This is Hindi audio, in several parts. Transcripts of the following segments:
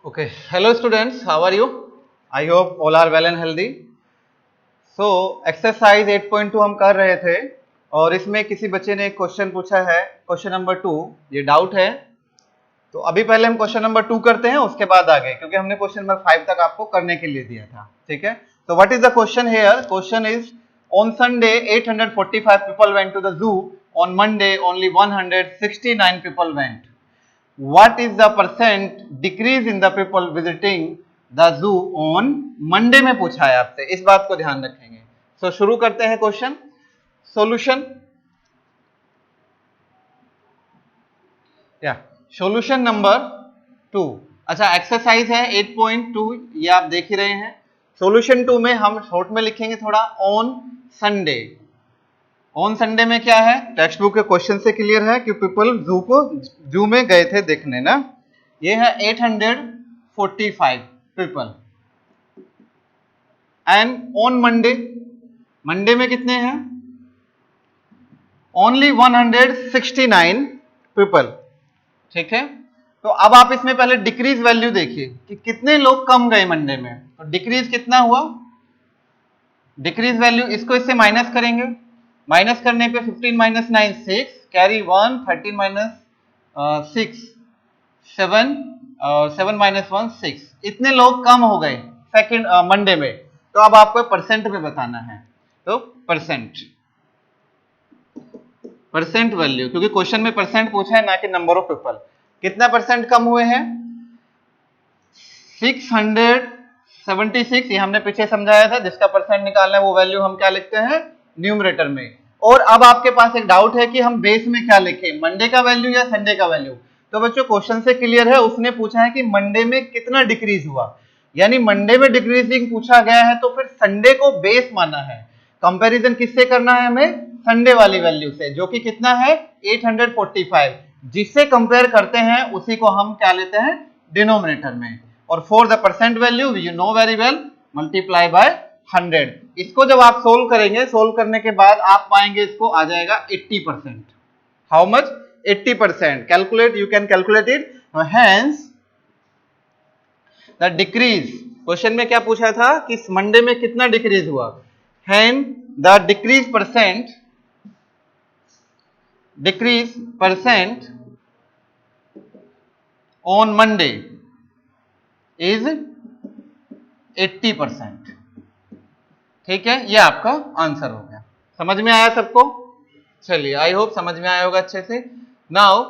Okay, hello students, how are you? I hope all are well and healthy. So exercise 8.2 हम कर रहे थे और इसमें किसी बच्चे ने एक क्वेश्चन पूछा है, क्वेश्चन नंबर 2, ये डाउट है। तो अभी पहले हम क्वेश्चन नंबर 2 करते हैं, उसके बाद आगे, क्योंकि हमने क्वेश्चन नंबर 5 तक आपको करने के लिए दिया था, ठीक है। तो what is the question here? Question is on Sunday 845 people went to the zoo, on Monday only 169 people went. What is the percent decrease in the people visiting the zoo on Monday में पूछा है आपसे, इस बात को ध्यान रखेंगे। So, शुरू करते हैं क्वेश्चन। Solution solution number 2। अच्छा, एक्सरसाइज है 8.2, ये आप देख ही रहे हैं। सॉल्यूशन 2 में हम शॉर्ट में लिखेंगे थोड़ा, ऑन संडे। ऑन संडे में क्या है, टेक्स्ट बुक के क्वेश्चन से क्लियर है कि पीपल जू में गए थे देखने ना। ये है 845 people. And on Monday, Monday में कितने हैं? ओनली 169 पीपल, ठीक है। तो अब आप इसमें पहले डिक्रीज वैल्यू देखिए कि कितने लोग कम गए मंडे में। तो डिक्रीज कितना हुआ? डिक्रीज वैल्यू, इसको इससे माइनस करेंगे, माइनस करने पे 15 माइनस 9 6, कैरी 1, 13 माइनस 6 7 और 7 माइनस 1 6, इतने लोग कम हो गए सेकंड मंडे में। तो अब आपको परसेंट में बताना है, तो परसेंट वैल्यू, क्योंकि क्वेश्चन में परसेंट पूछा है ना कि नंबर ऑफ पीपल। कितना परसेंट कम हुए हैं? 676, ये हमने पीछे समझाया था। जिसका परसेंट निकालना है वो वैल्यू हम क्या लिखते हैं? न्यूमरेटर में। और अब आपके पास एक डाउट है कि हम बेस में क्या लिखें, मंडे का वैल्यू या संडे का वैल्यू। तो बच्चों क्वेश्चन से क्लियर है, उसने पूछा है कि मंडे में कितना डिक्रीज हुआ, यानी मंडे में डिक्रीजिंग पूछा गया है, तो फिर संडे को बेस माना है। कंपैरिजन किससे करना है हमें? संडे वाली वैल्यू से, जो कि कितना है? 845। जिससे कंपेयर करते हैं उसी को हम क्या लेते हैं? डिनोमिनेटर में। और for the percent value you know very well, multiply by 100। इसको जब आप सोल्व करेंगे, सोल्व करने के बाद आप पाएंगे इसको आ जाएगा 80%। How much? 80%। Calculate, you can calculate it. Hence the decrease, question में क्या पूछा था कि मंडे में कितना डिक्रीज हुआ। Hence the decrease percent on Monday is 80%। ठीक है, ये आपका आंसर हो गया। समझ में आया सबको? चलिए, आई होप समझ में आया होगा अच्छे से। Now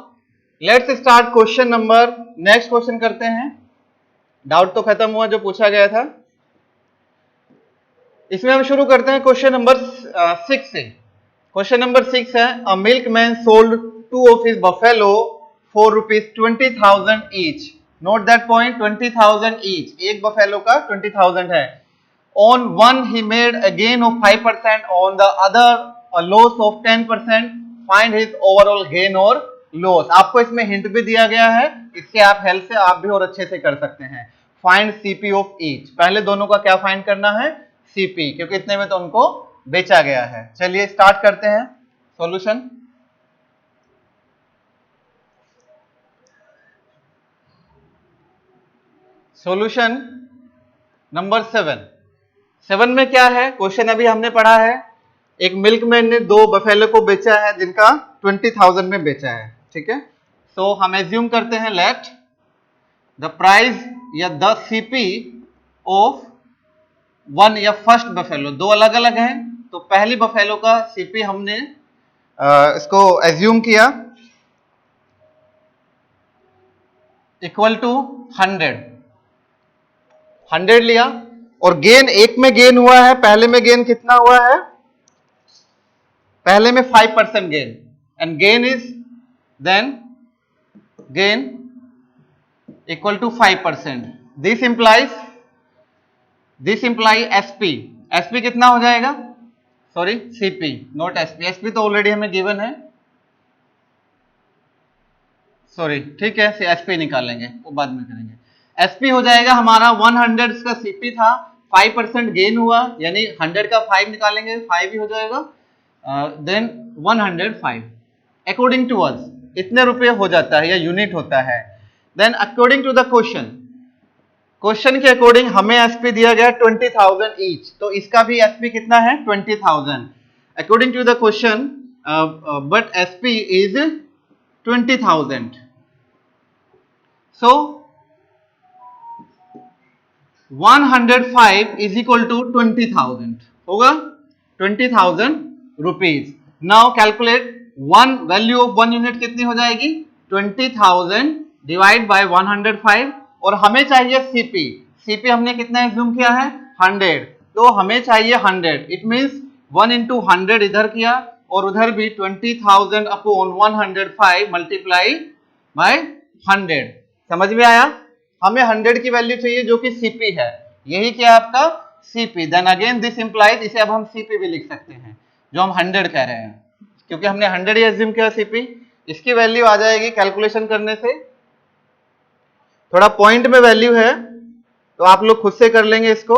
let's start question number, next question करते हैं। डाउट तो खत्म हुआ जो पूछा गया था। इसमें हम शुरू करते हैं क्वेश्चन नंबर 6 से। क्वेश्चन नंबर 6 है, a milkman sold 2 of his buffalo for ₹20,000 each. Note that point, 20,000 each, एक बफेलो का 20,000 है। On one he made a gain of 5%, on the other a loss of 10%. Find his overall gain or loss. आपको इसमें हिंट भी दिया गया है, इससे आप हेल्प से आप भी और अच्छे से कर सकते हैं। फाइंड सीपी ऑफ ईच, पहले दोनों का क्या फाइंड करना है? सीपी, क्योंकि इतने में तो उनको बेचा गया है। चलिए स्टार्ट करते हैं सॉल्यूशन। सॉल्यूशन नंबर 7 में क्या है? क्वेश्चन अभी हमने पढ़ा है, एक मिल्कमैन ने 2 बफेलो को बेचा है जिनका 20,000 में बेचा है, ठीक है। सो हम एज्यूम करते हैं, लेट द प्राइस या द सीपी ऑफ वन या फर्स्ट बफेलो, 2 अलग अलग हैं, तो पहली बफेलो का सीपी हमने इसको एज्यूम किया इक्वल टू 100 लिया। और गेन, एक में गेन हुआ है, पहले में गेन कितना हुआ है? पहले में 5% gain, and gain is then gain equal to 5%। This imply SP कितना हो जाएगा? Sorry, CP, not SP. SP तो ऑलरेडी हमें गिवन है, सॉरी, ठीक है, एसपी निकालेंगे, वो बाद में करेंगे। एसपी हो जाएगा हमारा 100 का सीपी था, 5% गेन हुआ, यानी 100 का 5 निकालेंगे, 5 ही हो जाएगा, देन 105 अकॉर्डिंग टू अस इतने रुपए हो जाता है या यूनिट होता है। Then according to the question, question के अकॉर्डिंग हमें एसपी दिया गया 20,000 ईच, तो इसका भी एसपी कितना है 20,000 according to the question, but SP is 20,000, so 105 is equal to 20,000 होगा 20,000 rupees. Now calculate one value of one unit कितनी हो जाएगी 20,000 डिवाइड बाय 105, और हमें चाहिए सीपी। सीपी हमने कितना एज्यूम किया है 100, तो हमें चाहिए 100, इट मींस 1 into 100 इधर किया और उधर भी 20,000 अपॉन 105 मल्टीप्लाई बाय 100। समझ में आया? हमें 100 की वैल्यू चाहिए जो कि सीपी है, यही क्या आपका CP. Then again this implies, इसे अब हम सीपी भी लिख सकते हैं जो हम 100 कह रहे हैं, क्योंकि हमने 100 ही एज्यूम किया सीपी। इसकी वैल्यू आ जाएगी कैलकुलेशन करने से, थोड़ा पॉइंट में वैल्यू है तो आप लोग खुद से कर लेंगे इसको।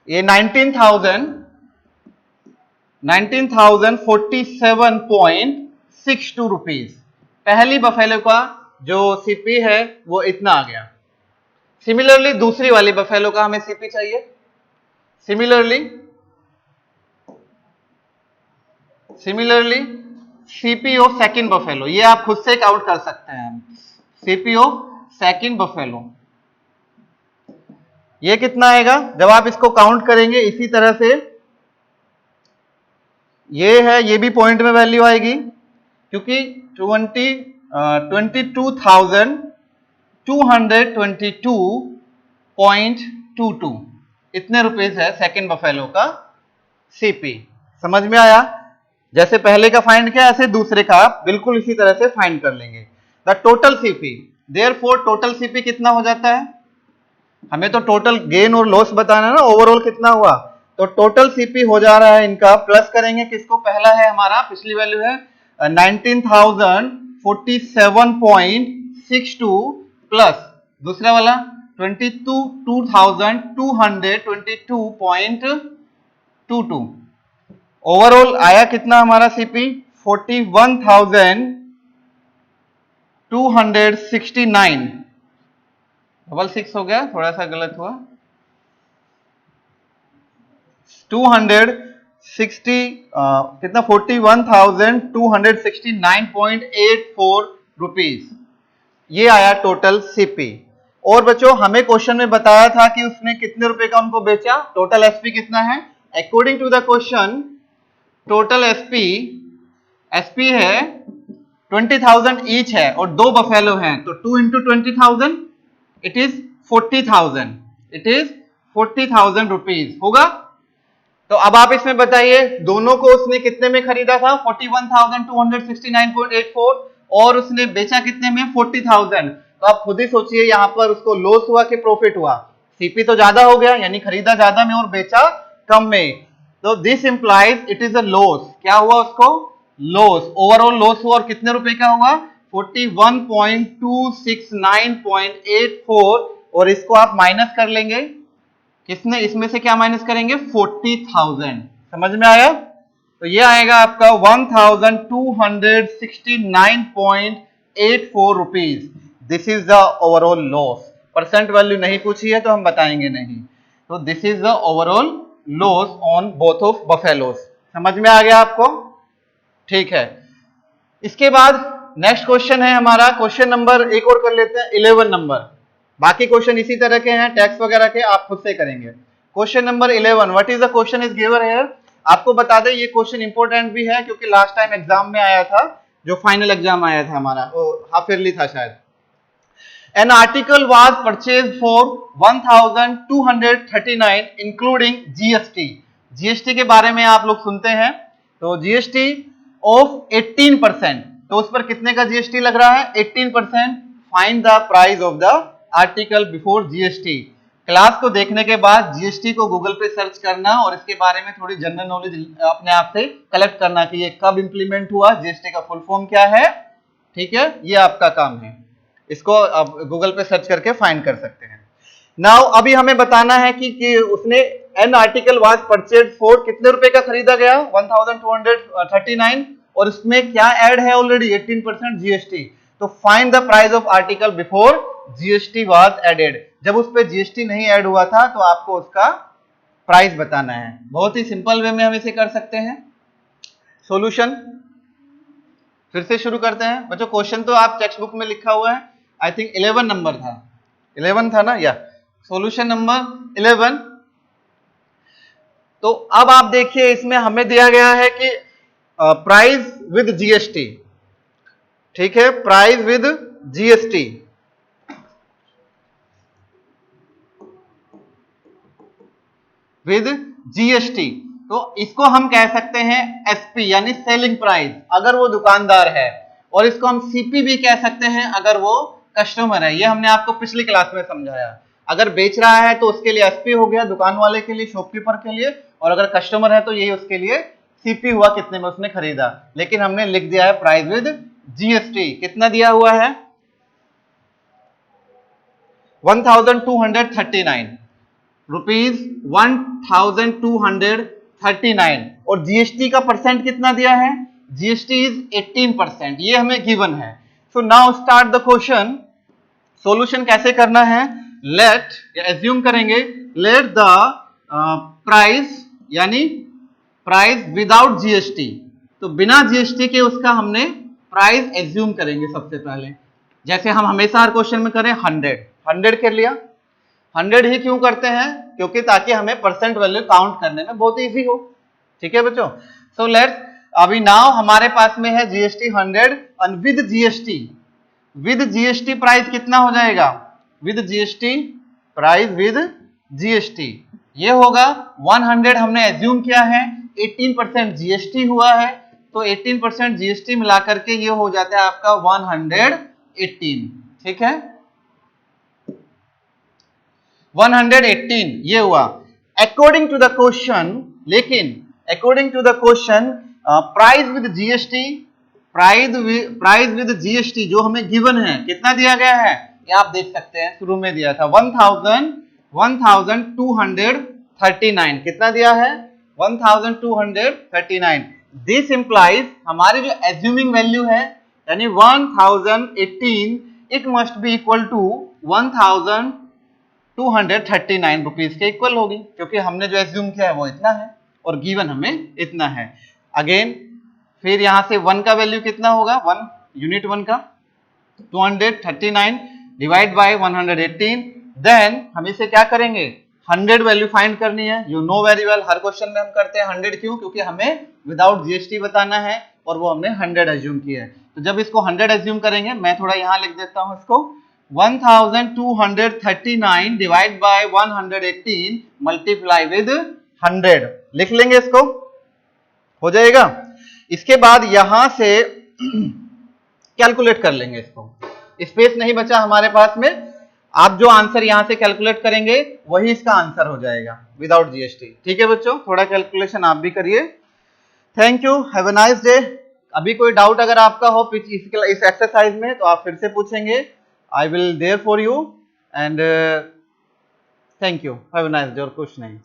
ये 19,047.62 रुपीज पहली बफेलो का जो सीपी है वो इतना आ गया। सिमिलरली दूसरी वाली बफेलो का हमें सीपी चाहिए। Similarly CP of second buffalo, ये आप खुद से काउंट कर सकते हैं। सीपी ऑफ सेकंड बफेलो ये कितना आएगा जब आप इसको काउंट करेंगे इसी तरह से, ये है, ये भी पॉइंट में वैल्यू आएगी क्योंकि 22,222.22 इतने रुपीस है सेकंड बफेलो का सीपी। समझ में आया? जैसे पहले का फाइंड किया ऐसे दूसरे का आप बिल्कुल इसी तरह से फाइंड कर लेंगे। The total CP, therefore total CP कितना हो जाता है, हमें तो टोटल गेन और लॉस बताना है ना, ओवरऑल कितना हुआ, तो टोटल सीपी हो जा रहा है इनका, प्लस करेंगे किसको, पहला है हमारा पिछली वैल्यू है 19,047.62 प्लस दूसरा वाला 22,222.22, ओवरऑल आया कितना हमारा सीपी 41,269, 66 हो गया, थोड़ा सा गलत हुआ, 260 कितना 41,269.84 रुपीज, ये आया टोटल सीपी। और बच्चों हमें क्वेश्चन में बताया था कि उसने कितने रुपए का उनको बेचा, टोटल एसपी कितना है, according to the question total SP है 20,000 ईच है और दो बफेलो हैं, तो 2 into 20,000 इट इज 40,000 रुपीज होगा। तो अब आप इसमें बताइए दोनों को उसने कितने में खरीदा था 41,269.84 और उसने बेचा कितने में 40,000, तो आप खुद ही सोचिए यहाँ पर उसको लॉस हुआ कि प्रॉफिट हुआ, सीपी तो ज्यादा हो गया यानी खरीदा ज्यादा में और बेचा कम में, तो this implies it is a loss. क्या हुआ उसको लॉस, ओवरऑल लॉस हुआ और कितने रुपए का हुआ 41,269.84 और इसको आप माइनस कर लेंगे, किसने इसमें से क्या माइनस करेंगे 40,000, समझ में आया? तो ये आएगा आपका 1,269.84 rupees, this is the overall loss. Percent value नहीं पूछी है तो हम बताएंगे नहीं, तो this is the overall loss on both of buffaloes. समझ में आ गया आपको? ठीक है, इसके बाद नेक्स्ट क्वेश्चन है हमारा, क्वेश्चन नंबर एक और कर लेते हैं 11 नंबर, बाकी क्वेश्चन इसी तरह के हैं टैक्स वगैरह के, आप खुद से करेंगे। Question number 11, what is the question is given here. आपको बता दें ये क्वेश्चन इंपॉर्टेंट भी है क्योंकि लास्ट टाइम एग्जाम में आया था, जो फाइनल एग्जाम आया था हमारा, हाफ ईयरली था शायद। An article was purchased for 1,239 including GST। GST के बारे में आप लोग सुनते हैं, तो GST of 18%, तो उस पर कितने का GST लग रहा है 18%। Find the price of the article before GST। Class को देखने के बाद GST को गूगल पे सर्च करना और इसके बारे में थोड़ी जनरल नॉलेज अपने आप से कलेक्ट करना कि ये कब इंप्लीमेंट हुआ, GST का फुल फॉर्म क्या है, ठीक है, ये आपका काम है, इसको आप गूगल पे सर्च करके फाइंड कर सकते हैं। नाउ अभी हमें बताना है कि उसने an article was purchase for कितने रुपए का खरीदा गया 1,239 और उसमें क्या ऐड है ऑलरेडी 18% GST, तो find the price of article before GST was added, जब उस पर जीएसटी नहीं ऐड हुआ था तो आपको उसका प्राइस बताना है। बहुत ही सिंपल वे में हम इसे कर सकते हैं। सॉल्यूशन फिर से शुरू करते हैं बच्चों। क्वेश्चन तो आप टेक्स्ट बुक में लिखा हुआ है, आई थिंक 11 नंबर था, 11 था ना, या सॉल्यूशन नंबर 11। तो अब आप देखिए इसमें हमें दिया गया है कि प्राइस विद जीएसटी, ठीक है, price with GST, with GST, तो इसको हम कह सकते हैं एसपी यानी सेलिंग प्राइस अगर वो दुकानदार है, और इसको हम सीपी भी कह सकते हैं अगर वो कस्टमर है। ये हमने आपको पिछली क्लास में समझाया। अगर बेच रहा है तो उसके लिए एसपी हो गया, दुकान वाले के लिए, शॉपकीपर के लिए, और अगर कस्टमर है तो यही उसके लिए सीपी हुआ, कितने में उसने खरीदा। लेकिन हमने लिख दिया है प्राइस विद जीएसटी। कितना दिया हुआ है? 1239 रुपीज, 1239, और जीएसटी का परसेंट कितना दिया है? जीएसटी इज 18%, ये हमें गिवन है। So now start the question. Solution कैसे करना है? लेट, या एज्यूम करेंगे, लेट द प्राइस यानी प्राइस विदाउट जीएसटी, तो बिना जीएसटी के उसका हमने प्राइस एज्यूम करेंगे सबसे पहले, जैसे हम हमेशा हर क्वेश्चन में करें 100 कर लिया। 100 ही क्यों करते हैं? क्योंकि ताकि हमें परसेंट वैल्यू काउंट करने में बहुत इजी हो। ठीक है बच्चों। सो लेट्स, अभी नाउ हमारे पास में है जीएसटी 100 और with GST, with GST price कितना हो जाएगा? With GST price with GST ये होगा 100, हमने एज्यूम किया है 18% जीएसटी हुआ है, तो 18% जीएसटी मिला करके ये हो जाता है आपका 118। ठीक है, 118 ये हुआ अकॉर्डिंग टू द क्वेश्चन। लेकिन according to the question price with GST, price with GST जो हमें गिवन है, कितना दिया गया है? ये आप देख सकते हैं, शुरू में दिया था 1239। कितना दिया है? 1239। दिस इंप्लाइज हमारी जो एज्यूमिंग वैल्यू है यानी 1018, it must be equal to 1239 rupees के इक्वल होगी, क्योंकि हमने जो एज्यूम किया है वो इतना है और गिवन हमें इतना है। अगेन फिर यहां से 1 का वैल्यू कितना होगा? 1 यूनिट 1 का 239 डिवाइड बाय 118। देन हम इसे क्या करेंगे? 100 वैल्यू फाइंड करनी है। You know very well, her question में हम करते हैं 100, क्यों? क्योंकि हमें विदाउट जीएसटी बताना है और वो हमने 100 एज्यूम किया है। तो जब इसको 100 एज्यूम करेंगे, मैं थोड़ा यहां लिख देता हूं इसको, 1239 डिवाइड बाय 118 मल्टीप्लाई विद 100 लिख लेंगे, इसको हो जाएगा। इसके बाद यहां से कैलकुलेट कर लेंगे इसको, स्पेस नहीं बचा हमारे पास में। आप जो आंसर यहां से कैलकुलेट करेंगे वही इसका आंसर हो जाएगा विदाउट जीएसटी। ठीक है बच्चों, थोड़ा कैलकुलेशन आप भी करिए। Thank you, have a nice day. अभी कोई डाउट अगर आपका हो इस एक्सरसाइज में तो आप फिर से पूछेंगे। I will there for you, and thank you. Have a nice day और कुछ नहीं।